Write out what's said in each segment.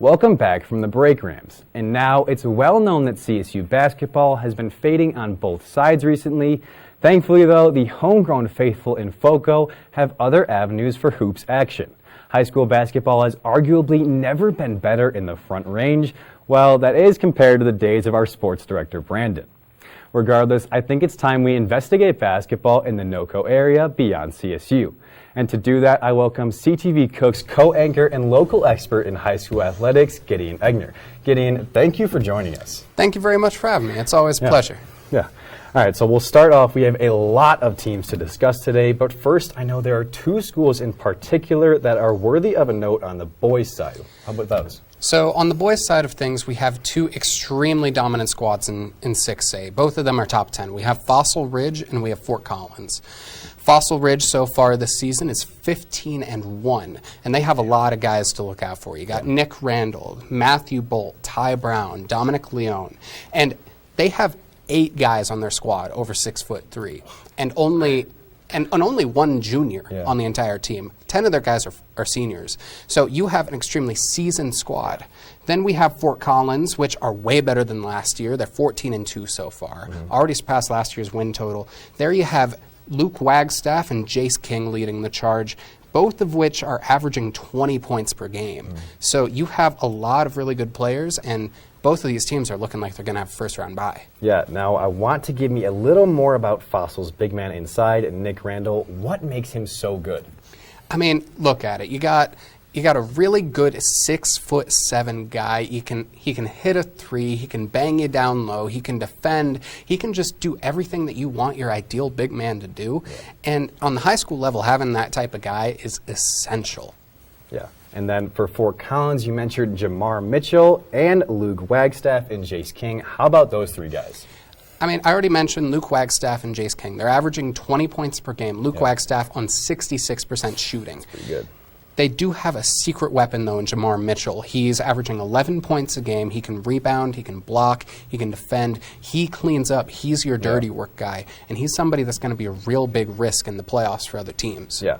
Welcome back from the break, Rams. And now it's well known that CSU basketball has been fading on both sides recently. Thankfully, though, the homegrown faithful in FoCo have other avenues for hoops action. High school basketball has arguably never been better in the Front Range. Well, that is compared to the days of our sports director, Brandon. Regardless, I think it's time we investigate basketball in the NoCo area beyond CSU. And to do that, I welcome CTV Cook's co-anchor and local expert in high school athletics, Gideon Aigner. Gideon, thank you for joining us. Thank you very much for having me. It's always a pleasure. Yeah. All right, so we'll start off. We have a lot of teams to discuss today, but first, I know there are two schools in particular that are worthy of a note on the boys' side. How about those? So on the boys' side of things, we have two extremely dominant squads in 6A. Both of them are top 10. We have Fossil Ridge and we have Fort Collins. Fossil Ridge so far this season is 15-1, and they have a lot of guys to look out for. You got Nick Randall, Matthew Bolt, Ty Brown, Dominic Leone, and they have 8 guys on their squad over 6'3", and only one junior on the entire team. 10 of their guys are seniors. So you have an extremely seasoned squad. Then we have Fort Collins, which are way better than last year. They're 14-2 so far. Already surpassed last year's win total. There you have Luke Wagstaff and Jace King leading the charge, both of which are averaging 20 points per game. So you have a lot of really good players, and both of these teams are looking like they're going to have a first-round bye. Yeah, now I want to give me a little more about Fossil's big man inside, Nick Randall. What makes him so good? I mean, look at it. You got a really good 6'7" guy. He can hit a three. He can bang you down low. He can defend. He can just do everything that you want your ideal big man to do. And on the high school level, having that type of guy is essential. Yeah. And then for Fort Collins, you mentioned Jamar Mitchell and Luke Wagstaff and Jace King. How about those three guys? I mean, I already mentioned Luke Wagstaff and Jace King. They're averaging 20 points per game. Luke Wagstaff on 66% shooting. That's pretty good. They do have a secret weapon, though, in Jamar Mitchell. He's averaging 11 points a game. He can rebound, he can block, he can defend. He cleans up. He's your dirty work guy. And he's somebody that's going to be a real big risk in the playoffs for other teams. Yeah.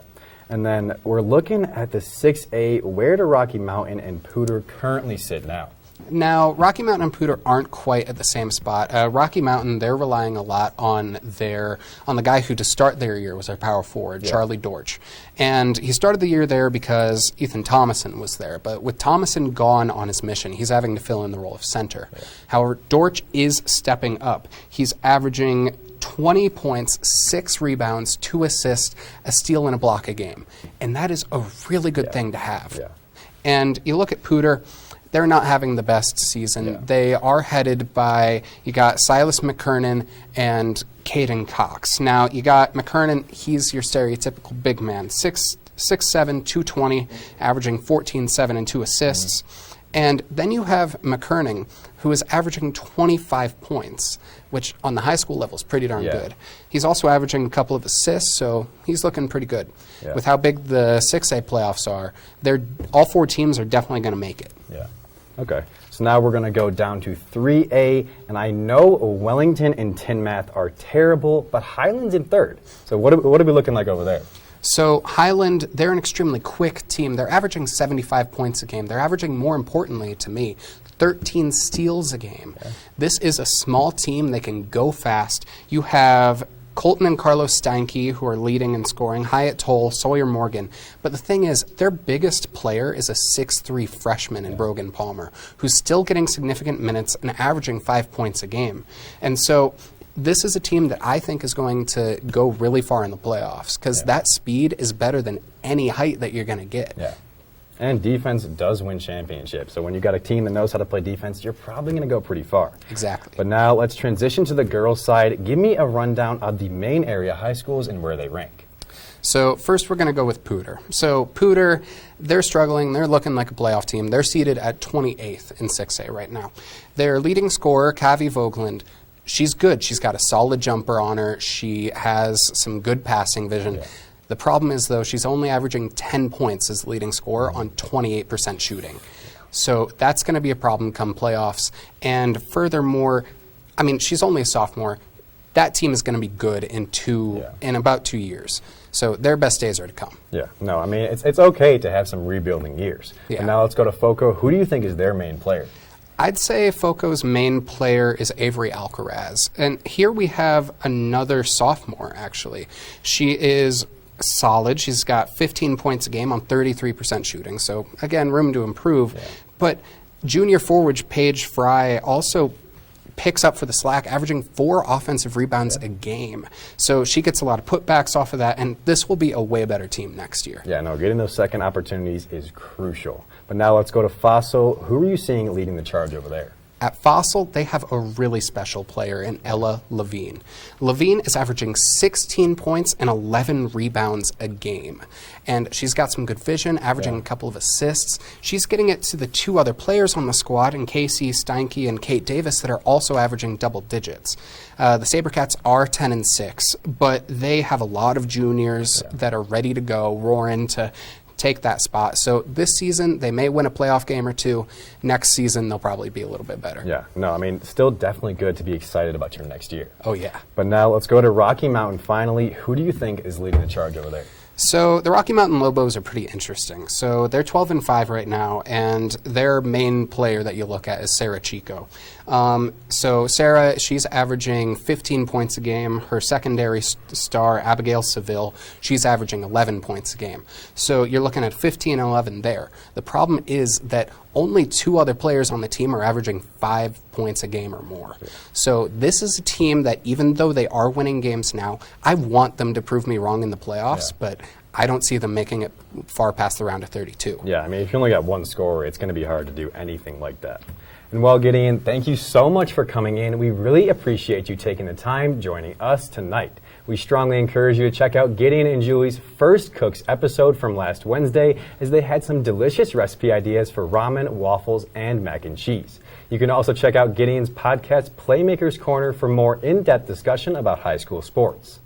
And then we're looking at the 6A. Where do Rocky Mountain and Pooter currently sit now? Now, Rocky Mountain and Pooter aren't quite at the same spot. Rocky Mountain, they're relying a lot on the guy who to start their year was their power forward, Charlie Dortch. And he started the year there because Ethan Thomason was there. But with Thomason gone on his mission, he's having to fill in the role of center. However, Dortch is stepping up. He's averaging 20 points, 6 rebounds, 2 assists, a steal, and a block a game. And that is a really good thing to have. And you look at Pooter, they're not having the best season. They are headed by, you got Silas McKernan and Caden Cox. Now, you got McKernan, he's your stereotypical big man, 6'7", 220, averaging 14, 7, and 2 assists. And then you have McKernan, who is averaging 25 points, which on the high school level is pretty darn good. He's also averaging a couple of assists, so he's looking pretty good. With how big the 6A playoffs are, all 4 teams are definitely going to make it. Okay, so now we're going to go down to 3A, and I know Wellington and Tinmath are terrible, but Highland's in 3rd. So what are we looking like over there? So Highland, they're an extremely quick team. They're averaging 75 points a game. They're averaging, more importantly to me, 13 steals a game. This is a small team. They can go fast. You have Colton and Carlos Steinke, who are leading in scoring, Hyatt Toll, Sawyer Morgan. But the thing is, their biggest player is a 6'3" freshman in Brogan Palmer, who's still getting significant minutes and averaging 5 points a game. And so this is a team that I think is going to go really far in the playoffs, because that speed is better than any height that you're going to get. And defense does win championships. So when you've got a team that knows how to play defense, you're probably going to go pretty far. Exactly. But now let's transition to the girls' side. Give me a rundown of the main area high schools and where they rank. So first we're going to go with Pooter. So Pooter, they're struggling. They're looking like a playoff team. They're seated at 28th in 6A right now. Their leading scorer, Kavi Vogland, she's good. She's got a solid jumper on her. She has some good passing vision. The problem is, though, she's only averaging 10 points as the leading scorer on 28% shooting. So that's going to be a problem come playoffs. And furthermore, I mean, she's only a sophomore. that team is going to be good in about 2 years. So their best days are to come. Yeah, no, I mean, it's okay to have some rebuilding years. Yeah. And now let's go to FOCO. Who do you think is their main player? I'd say FOCO's main player is Avery Alcaraz. And here we have another sophomore, actually. She is solid. She's got 15 points a game on 33% shooting. So, again, room to improve. Yeah. But junior forward Paige Fry also picks up for the slack, averaging 4 offensive rebounds a game. So she gets a lot of putbacks off of that, and this will be a way better team next year. Yeah, no, getting those second opportunities is crucial. But now let's go to Fossil. Who are you seeing leading the charge over there? At Fossil, they have a really special player in Ella Levine. Levine is averaging 16 points and 11 rebounds a game. And she's got some good vision, averaging a couple of assists. She's getting it to the 2 other players on the squad, in Casey Steinke and Kate Davis, that are also averaging double digits. The SaberCats are 10-6, but they have a lot of juniors that are ready to go, roaring to take that spot. So this season, they may win a playoff game or 2. Next season, they'll probably be a little bit better. Yeah, no, I mean, still definitely good to be excited about your next year. Oh, yeah. But now let's go to Rocky Mountain finally. Who do you think is leading the charge over there? So the Rocky Mountain Lobos are pretty interesting. So they're 12-5 right now, and their main player that you look at is Sarah Chico. So Sarah, she's averaging 15 points a game. Her secondary star, Abigail Seville, she's averaging 11 points a game. So you're looking at 15 and 11 there. The problem is that only 2 other players on the team are averaging 5 points a game or more. So this is a team that, even though they are winning games now, I want them to prove me wrong in the playoffs, but I don't see them making it far past the round of 32. Yeah, I mean, if you only got 1 scorer, it's going to be hard to do anything like that. And well, Gideon, thank you so much for coming in. We really appreciate you taking the time joining us tonight. We strongly encourage you to check out Gideon and Julie's First Cooks episode from last Wednesday, as they had some delicious recipe ideas for ramen, waffles, and mac and cheese. You can also check out Gideon's podcast, Playmakers Corner, for more in-depth discussion about high school sports.